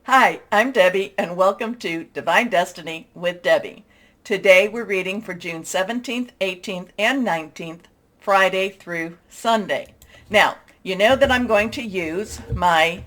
Hi, I'm Debbie, and welcome to Divine Destiny with Debbie. Today we're reading for June 17th, 18th, and 19th, Friday through Sunday. Now, you know that I'm going to use my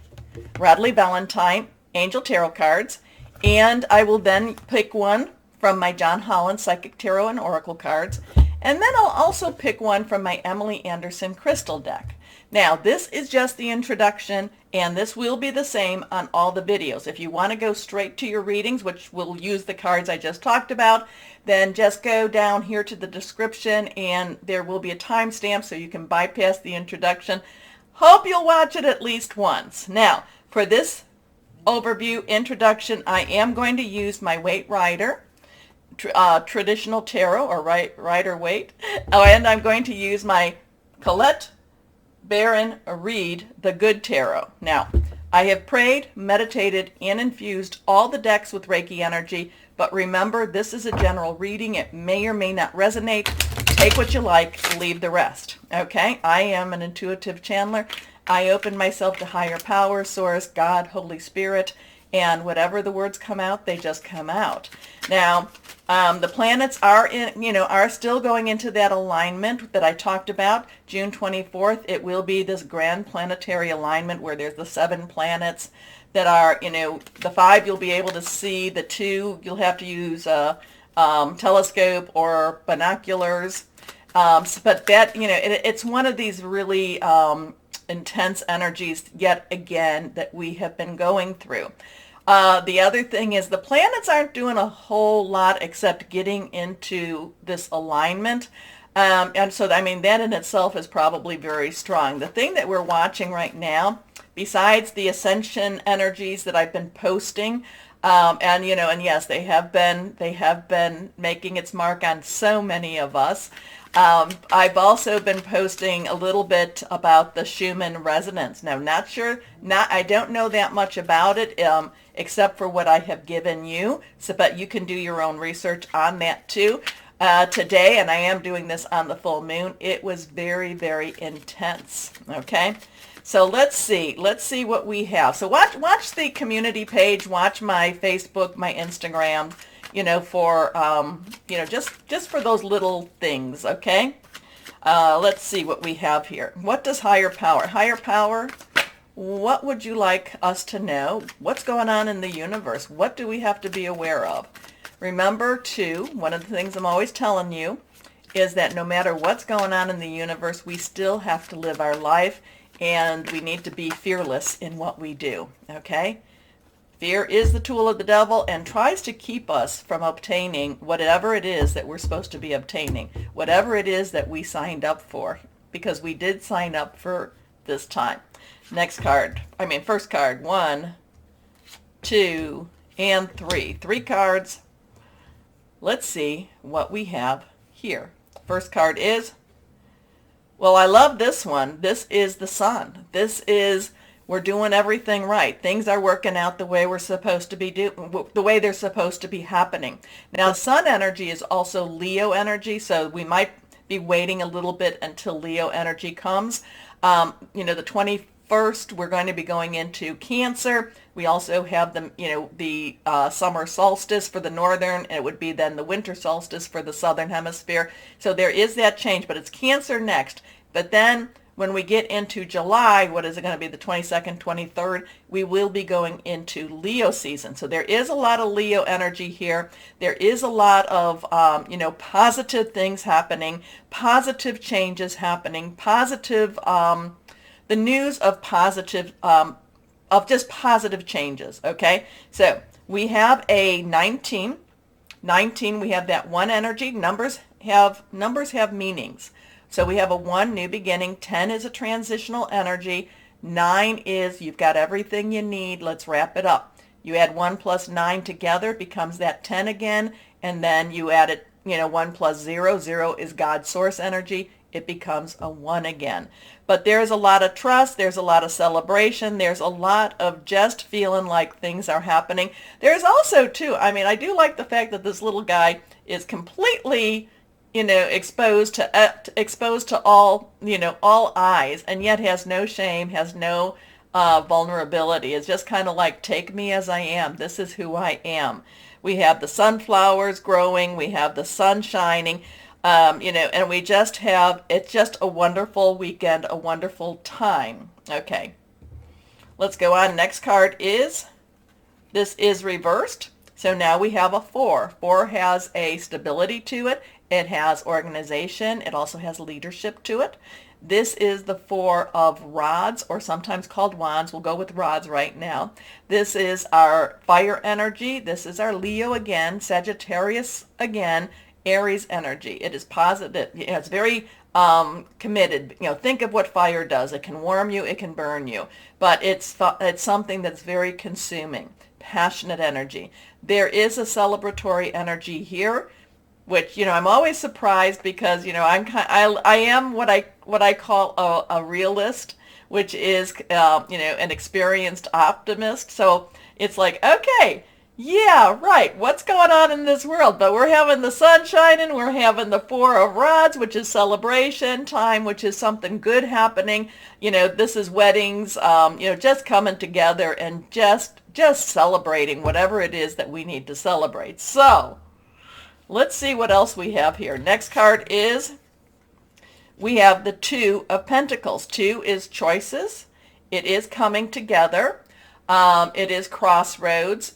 Radley Valentine Angel Tarot cards, and I will then pick one from my John Holland Psychic Tarot and Oracle cards, and then I'll also pick one from my Emily Anderson Crystal deck. Now, this is just the introduction, and this will be the same on all the videos. If you want to go straight to your readings, which will use the cards I just talked about, then just go down here to the description, and there will be a timestamp so you can bypass the introduction. Hope you'll watch it at least once. Now, for this overview introduction, I am going to use my Waite Rider traditional tarot, or Rider Waite, and I'm going to use my Colette Baron Reed the Good Tarot. Now, I have prayed, meditated, and infused all the decks with Reiki energy, but remember, this is a general reading. It may or may not resonate. Take what you like, leave the rest. Okay? I am an intuitive channeler. I open myself to higher power, source, God, Holy Spirit, and whatever the words come out, they just come out. Now, the planets are still going into that alignment that I talked about. June 24th, it will be this grand planetary alignment where there's the 7 planets that are, the 5 you'll be able to see, the 2 you'll have to use a telescope or binoculars. But that, it's one of these really intense energies yet again that we have been going through. The other thing is the planets aren't doing a whole lot except getting into this alignment. And so, that in itself is probably very strong. The thing that we're watching right now, besides the ascension energies that I've been posting, and yes, they have been making its mark on so many of us. I've also been posting a little bit about the Schumann resonance. Now, I don't know that much about it, except for what I have given you. But you can do your own research on that too. Today, and I am doing this on the full moon, it was very, very intense. Okay. So let's see what we have. So watch the community page, watch my Facebook, my Instagram, for, just for those little things, okay? Let's see what we have here. What does higher power, what would you like us to know? What's going on in the universe? What do we have to be aware of? Remember, too, one of the things I'm always telling you is that no matter what's going on in the universe, we still have to live our life, and we need to be fearless in what we do, okay? Fear is the tool of the devil and tries to keep us from obtaining whatever it is that we're supposed to be obtaining, whatever it is that we signed up for, because we did sign up for this time. First card, 1, 2, and 3. 3 cards. Let's see what we have here. First card is, well, I love this one. This is the Sun. We're doing everything right. Things are working out the way we're supposed to be the way they're supposed to be happening. Now, Sun energy is also Leo energy, so we might be waiting a little bit until Leo energy comes. The 21st, we're going to be going into Cancer. We also have the summer solstice for the northern, and it would be then the winter solstice for the southern hemisphere. So there is that change, but it's Cancer next. But then when we get into July, what is it going to be, the 22nd, 23rd, we will be going into Leo season. So there is a lot of Leo energy here. There is a lot of, positive things happening, positive changes happening, positive, the news of positive, of just positive changes, okay? So we have a 19, we have that 1 energy. Numbers have meanings. So we have a 1, new beginning. 10 is a transitional energy. 9 is you've got everything you need. Let's wrap it up. You add 1 plus 9 together, it becomes that 10 again. And then you add it, 1 plus 0. 0 is God's source energy. It becomes a 1 again. But there's a lot of trust. There's a lot of celebration. There's a lot of just feeling like things are happening. There's also, too, I do like the fact that this little guy is completely exposed to all, all eyes, and yet has no shame, has no vulnerability. It's just kind of like, take me as I am. This is who I am. We have the sunflowers growing. We have the sun shining. And we just have, it's just a wonderful weekend, a wonderful time. Okay, let's go on. Next card is, this is reversed. So now we have a 4. 4 has a stability to it. It has organization. It also has leadership to it. This is the 4 of rods, or sometimes called wands. We'll go with rods right now. This is our fire energy. This is our Leo again, Sagittarius again, Aries energy. It is positive. It's very committed. Think of what fire does. It can warm you. It can burn you. But it's something that's very consuming. Passionate energy. There is a celebratory energy here, which I'm always surprised because I am what I call a realist, which is an experienced optimist. So it's like, okay, yeah, right, what's going on in this world? But we're having the sun shining, we're having the 4 of rods, which is celebration time, which is something good happening. This is weddings, just coming together and just celebrating whatever it is that we need to celebrate. So let's see what else we have here. Next card is, we have the 2 of Pentacles. 2 is choices. It is coming together. It is crossroads.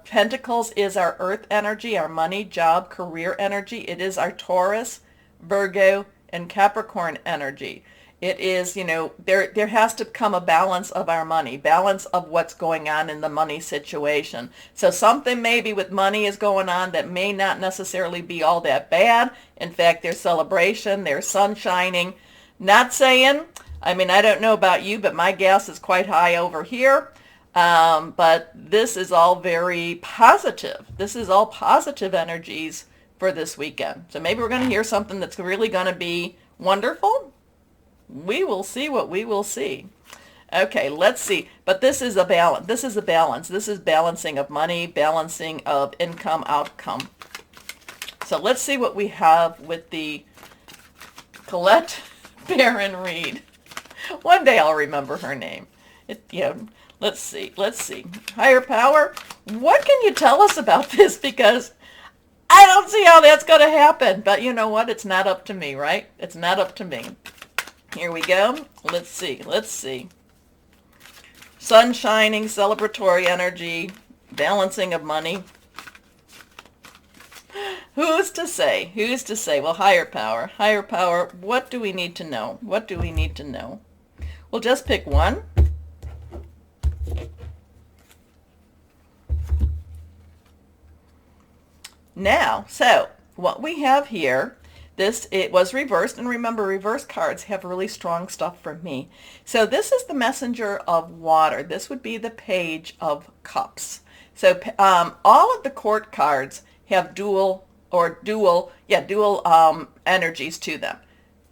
Pentacles is our earth energy, our money, job, career energy. It is our Taurus, Virgo, and Capricorn energy. It is, there has to come a balance of our money, balance of what's going on in the money situation. So something maybe with money is going on that may not necessarily be all that bad. In fact, there's celebration, there's sun shining. Not saying, I don't know about you, but my gas is quite high over here. But this is all very positive. This is all positive energies for this weekend. So maybe we're going to hear something that's really going to be wonderful. We will see what we will see. Okay, let's see. But this is a balance. This is a balance. This is balancing of money, balancing of income, outcome. So let's see what we have with the Colette Baron Reed. One day I'll remember her name. Let's see. Higher power, what can you tell us about this? Because I don't see how that's going to happen. But you know what? It's not up to me, right? It's not up to me. Here we go. Let's see. Sun shining, celebratory energy, balancing of money. Who's to say? Well, higher power. What do we need to know? We'll just pick one. Now, so what we have here, it was reversed, and remember, reverse cards have really strong stuff for me. So this is the messenger of water. This would be the Page of Cups. So all of the court cards have dual energies to them.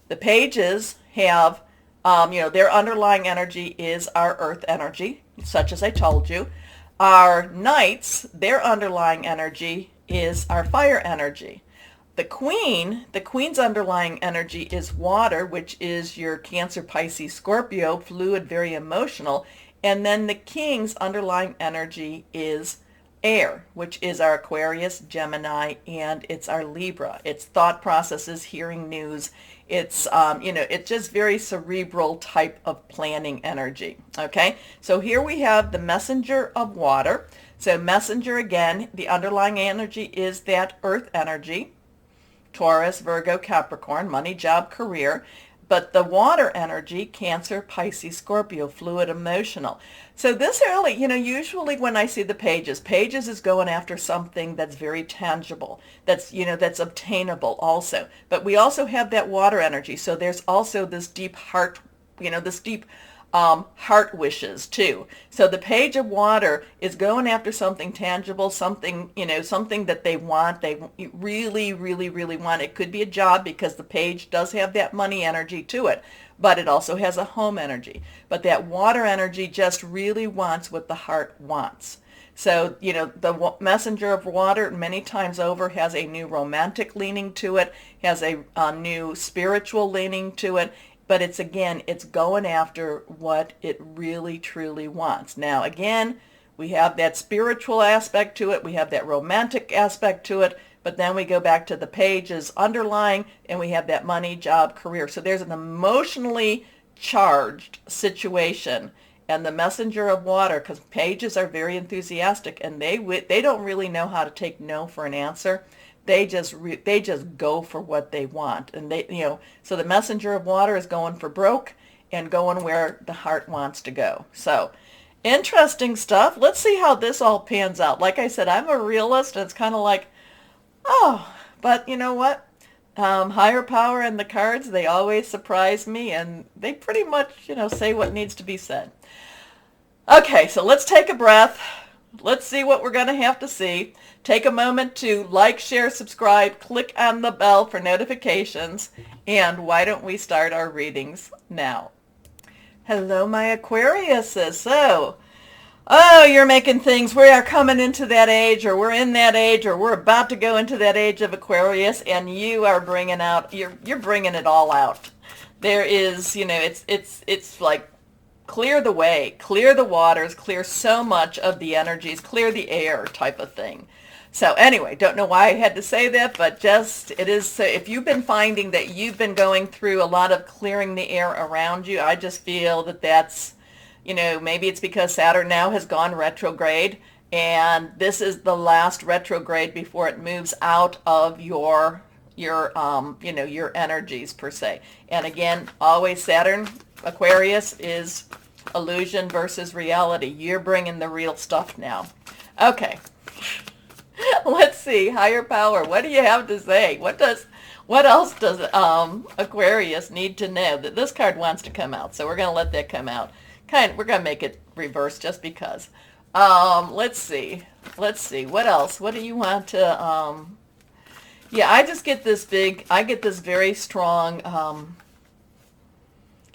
The pages have, their underlying energy is our earth energy, such as I told you. Our knights, their underlying energy is our fire energy. The queen's underlying energy is water, which is your Cancer, Pisces, Scorpio, fluid, very emotional. And then the king's underlying energy is air, which is our Aquarius, Gemini, and it's our Libra. It's thought processes, hearing news. It's, it's just very cerebral type of planning energy. Okay, so here we have the messenger of water. So messenger, again, the underlying energy is that earth energy. Taurus, Virgo, Capricorn, money, job, career. But the water energy, Cancer, Pisces, Scorpio, fluid, emotional. So this early, usually when I see the pages is going after something that's very tangible, that's, that's obtainable also. But we also have that water energy. So there's also this deep heart, this deep heart wishes too. So the Page of Water is going after something tangible, something, something that they want, they really, really, really want. It could be a job because the Page does have that money energy to it, but it also has a home energy. But that water energy just really wants what the heart wants. So, the messenger of water many times over has a new romantic leaning to it, has a new spiritual leaning to it, but it's, again, it's going after what it really truly wants. Now, again, we have that spiritual aspect to it. We have that romantic aspect to it. But then we go back to the pages underlying, and we have that money, job, career. So there's an emotionally charged situation. And the messenger of water, because pages are very enthusiastic, and they don't really know how to take no for an answer. They just go for what they want. And so the messenger of water is going for broke and going where the heart wants to go. So interesting stuff. Let's see how this all pans out. Like I said, I'm a realist, and it's kind of like, oh, but you know what? Higher power and the cards, they always surprise me, and they pretty much, say what needs to be said. Okay, so let's take a breath. Let's see what we're going to have to see. Take a moment to like, share, subscribe, click on the bell for notifications, and why don't we start our readings now? Hello, my Aquariuses. So, you're making things, we are coming into that age, or we're in that age, or we're about to go into that age of Aquarius, and you are bringing out, you're bringing it all out. There is, it's like, clear the way, clear the waters, clear so much of the energies, clear the air type of thing. So anyway, don't know why I had to say that, but it is, so if you've been finding that you've been going through a lot of clearing the air around you, I just feel that that's, maybe it's because Saturn now has gone retrograde, and this is the last retrograde before it moves out of your energies per se. And again, always Saturn, Aquarius is illusion versus reality. You're bringing the real stuff now. Okay. Let's see. Higher power. What do you have to say? What else does Aquarius need to know? That this card wants to come out. So we're going to let that come out. We're going to make it reverse just because. Let's see. What else? What do you want to yeah, I just get this very strong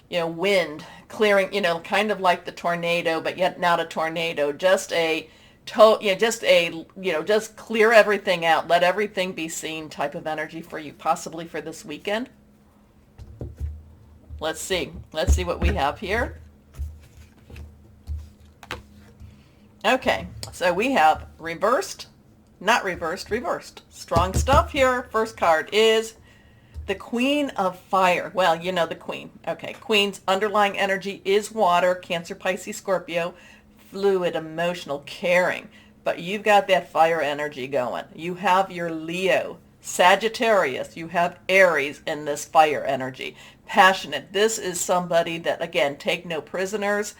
wind clearing, kind of like the tornado, but yet not a tornado, just clear everything out, let everything be seen type of energy for you, possibly for this weekend. Let's see what we have here. Okay, so we have reversed, not reversed, reversed. Strong stuff here. First card is the Queen of Fire. Well, the Queen. Okay, Queen's underlying energy is water, Cancer, Pisces, Scorpio, fluid, emotional, caring. But you've got that fire energy going. You have your Leo, Sagittarius, you have Aries in this fire energy. Passionate. This is somebody that, again, take no prisoners.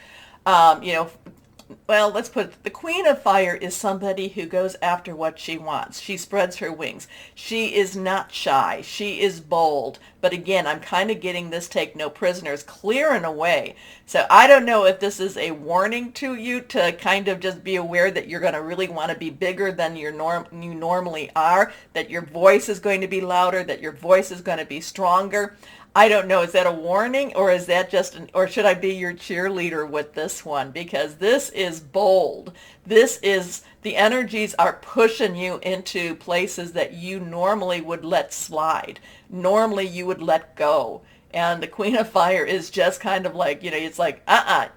Well, let's put it, the Queen of Fire is somebody who goes after what she wants. She spreads her wings. She is not shy. She is bold. But again, I'm kind of getting this take no prisoners, clearing away. So I don't know if this is a warning to you to kind of just be aware that you're going to really want to be bigger than you normally are, that your voice is going to be louder, that your voice is going to be stronger. I don't know. Is that a warning, or is that or should I be your cheerleader with this one? Because this is bold. The energies are pushing you into places that you normally would let slide. Normally you would let go. And the Queen of Fire is just kind of like, it's like, my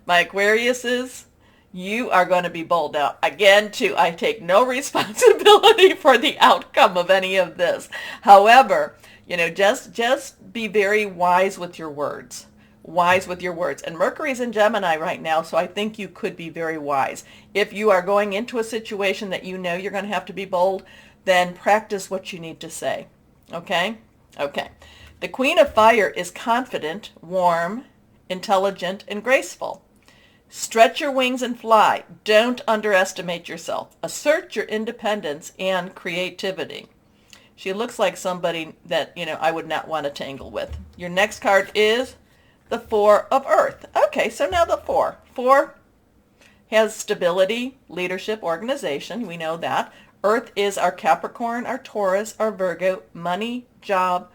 Aquariuses, you are going to be bold. Now, again, too, I take no responsibility for the outcome of any of this. However, just be very wise with your words. Wise with your words. And Mercury's in Gemini right now, so I think you could be very wise. If you are going into a situation that you're going to have to be bold, then practice what you need to say. Okay? Okay. The Queen of Fire is confident, warm, intelligent, and graceful. Stretch your wings and fly. Don't underestimate yourself. Assert your independence and creativity. She looks like somebody that, I would not want to tangle with. Your next card is the Four of Earth. Okay, so now the Four. Four has stability, leadership, organization. We know that. Earth is our Capricorn, our Taurus, our Virgo, money, job.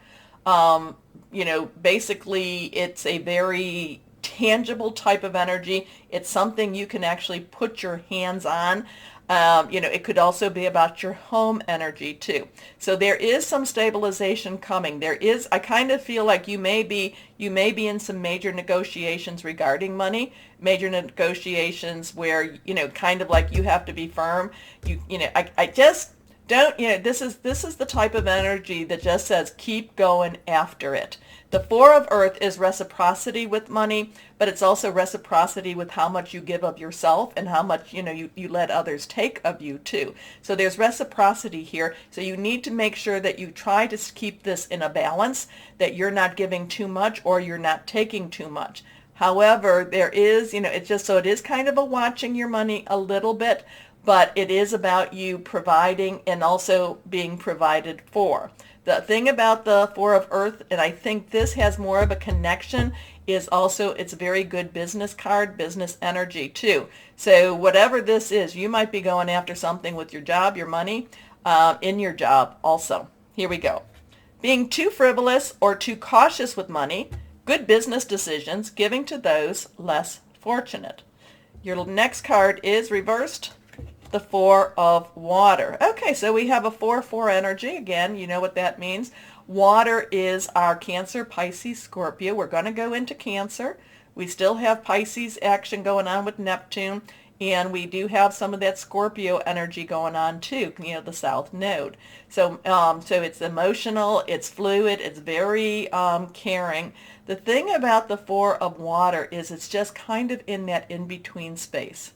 Basically it's a very tangible type of energy. It's something you can actually put your hands on. It could also be about your home energy too. So there is some stabilization coming. I kind of feel like you may be in some major negotiations regarding money, major negotiations where, kind of like you have to be firm. I just don't, this is the type of energy that just says keep going after it. The Four of Earth is reciprocity with money, but it's also reciprocity with how much you give of yourself and how much, you let others take of you too. So there's reciprocity here. So you need to make sure that you try to keep this in a balance, that you're not giving too much or you're not taking too much. However, there is, it is kind of a watching your money a little bit, but it is about you providing and also being provided for. The thing about the Four of Earth, and I think this has more of a connection, is also it's a very good business card, business energy too. So whatever this is, you might be going after something with your job, your money, in your job also. Here we go. Being too frivolous or too cautious with money, good business decisions, giving to those less fortunate. Your next card is reversed. The Four of Water. Okay, so we have a 4-4 energy. Again, you know what that means. Water is our Cancer, Pisces, Scorpio. We're going to go into Cancer. We still have Pisces action going on with Neptune, and we do have some of that Scorpio energy going on too, the South Node. So it's emotional, it's fluid, it's very caring. The thing about the Four of Water is it's just kind of in that in-between space.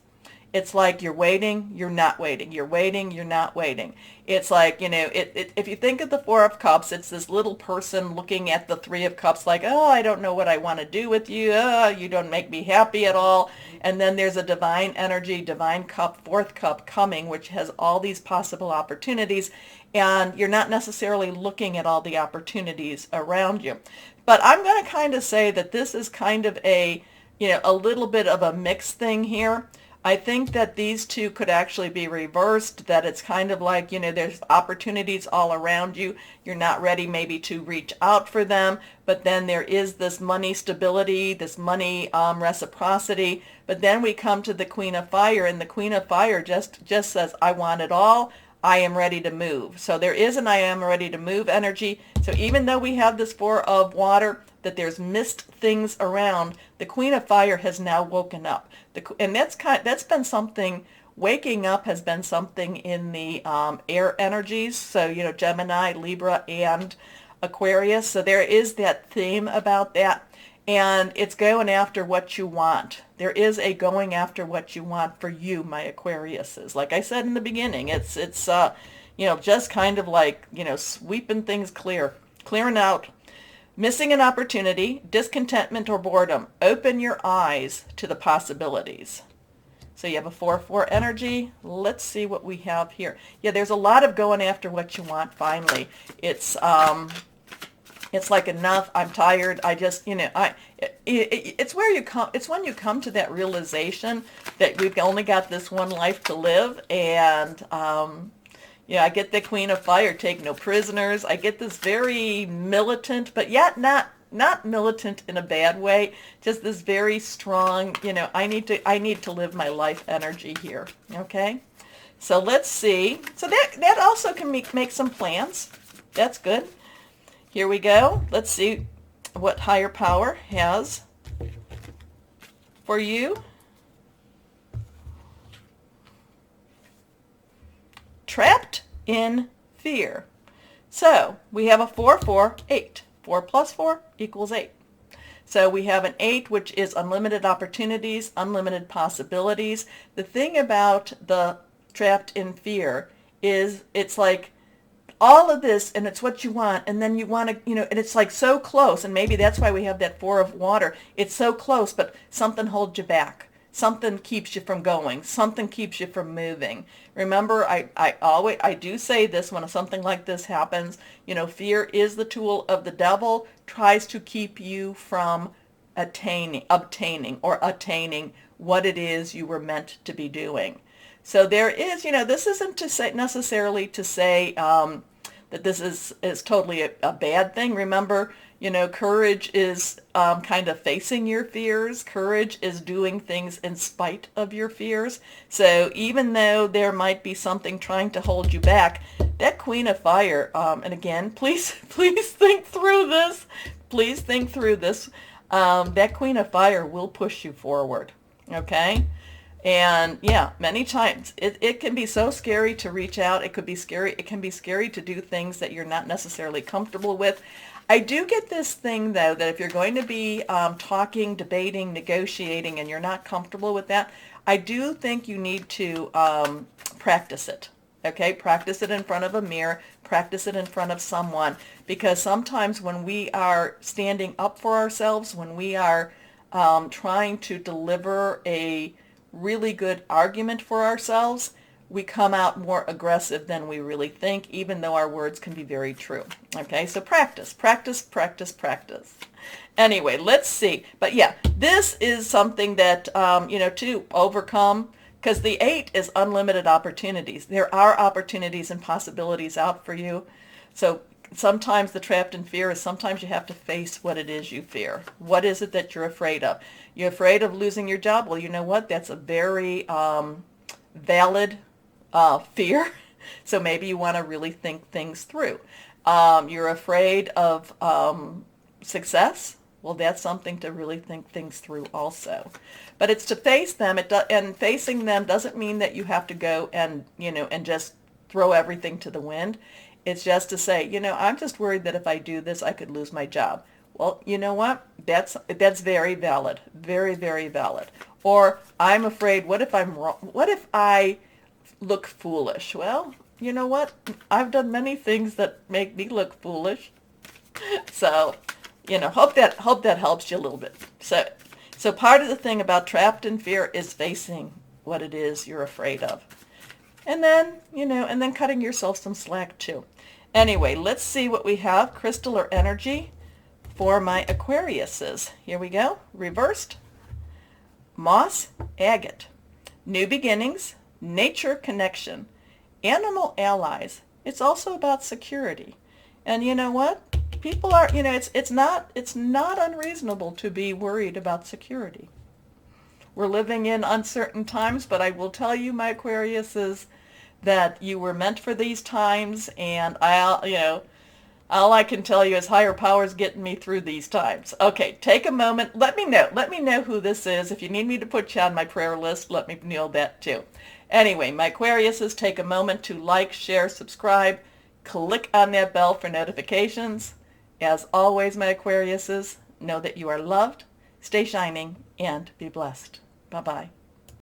It's like you're waiting, you're not waiting. You're waiting, you're not waiting. It's like, if you think of the Four of Cups, it's this little person looking at the Three of Cups like, oh, I don't know what I want to do with you. Oh, you don't make me happy at all. And then there's a divine energy, divine cup, fourth cup coming, which has all these possible opportunities. And you're not necessarily looking at all the opportunities around you. But I'm going to kind of say that this is kind of a little bit of a mixed thing here. I think that these two could actually be reversed, that it's kind of like, there's opportunities all around you. You're not ready maybe to reach out for them, but then there is this money stability, this money reciprocity. But then we come to the Queen of Fire, and the Queen of Fire just says, I want it all. I am ready to move. So there is an I am ready to move energy. So even though we have this Four of Water, that there's missed things around, the Queen of Fire has now woken up. And that's been something, waking up has been something in the air energies. So, Gemini, Libra, and Aquarius. So there is that theme about that. And it's going after what you want. There is a going after what you want for you, my Aquariuses. Like I said in the beginning, it's just kind of like, sweeping things clearing out. Missing an opportunity, discontentment or boredom. Open your eyes to the possibilities. So you have a 4-4 energy. Let's see what we have here. Yeah, there's a lot of going after what you want finally. It's like enough. I'm tired. I just, it's where you come. It's when you come to that realization that we've only got this one life to live. And, I get the Queen of Fire, take no prisoners. I get this very militant, but yet not militant in a bad way. Just this very strong, I need to live my life energy here. Okay. So let's see. So that also can make some plans. That's good. Here we go. Let's see what higher power has for you. Trapped in fear. So we have a 4-4-8. 4 plus 4 equals 8. So we have an 8, which is unlimited opportunities, unlimited possibilities. The thing about the trapped in fear is it's like all of this, and it's what you want, and then you want to, and it's like so close, and maybe that's why we have that 4 of Water. It's so close, but something holds you back. Something keeps you from going. Something keeps you from moving. Remember, I do say this when something like this happens. Fear is the tool of the devil. Tries to keep you from obtaining what it is you were meant to be doing. So there is, this isn't to say necessarily to say that this is totally a bad thing. Remember, You know, courage is kind of facing your fears. Courage is doing things in spite of your fears. So even though there might be something trying to hold you back, that Queen of Fire, and again, please think through this. Please think through this. That Queen of Fire will push you forward, okay? And yeah, many times it can be so scary to reach out. It could be scary. It can be scary to do things that you're not necessarily comfortable with. I do get this thing, though, that if you're going to be talking, debating, negotiating, and you're not comfortable with that, I do think you need to practice it. Okay, practice it in front of a mirror, practice it in front of someone, because sometimes when we are standing up for ourselves, when we are trying to deliver a really good argument for ourselves, we come out more aggressive than we really think, even though our words can be very true. Okay, so practice, practice, practice, practice. Anyway, let's see. But yeah, this is something that, to overcome, because the 8 is unlimited opportunities. There are opportunities and possibilities out for you. So sometimes the trapped in fear is sometimes you have to face what it is you fear. What is it that you're afraid of? You're afraid of losing your job? Well, you know what? That's a very valid fear. So maybe you want to really think things through. You're afraid of success? Well, that's something to really think things through also. But it's to face them. And facing them doesn't mean that you have to go and just throw everything to the wind. It's just to say, I'm just worried that if I do this, I could lose my job. Well, you know what? That's very valid. Very, very valid. Or I'm afraid, what if I'm wrong? What if I look foolish? Well, you know what? I've done many things that make me look foolish. So, hope that helps you a little bit. So part of the thing about trapped in fear is facing what it is you're afraid of. And then, cutting yourself some slack too. Anyway, let's see what we have. Crystal or energy for my Aquariuses. Here we go. Reversed. Moss, agate. New beginnings, nature connection, animal allies. It's also about security. And you know what? People are, it's not unreasonable to be worried about security. We're living in uncertain times, but I will tell you, my Aquariuses, that you were meant for these times, and all I can tell you is higher powers getting me through these times. Okay, take a moment. Let me know who this is. If you need me to put you on my prayer list, let me know that too. Anyway, my Aquariuses, take a moment to like, share, subscribe, click on that bell for notifications. As always, my Aquariuses, know that you are loved, stay shining, and be blessed. Bye-bye.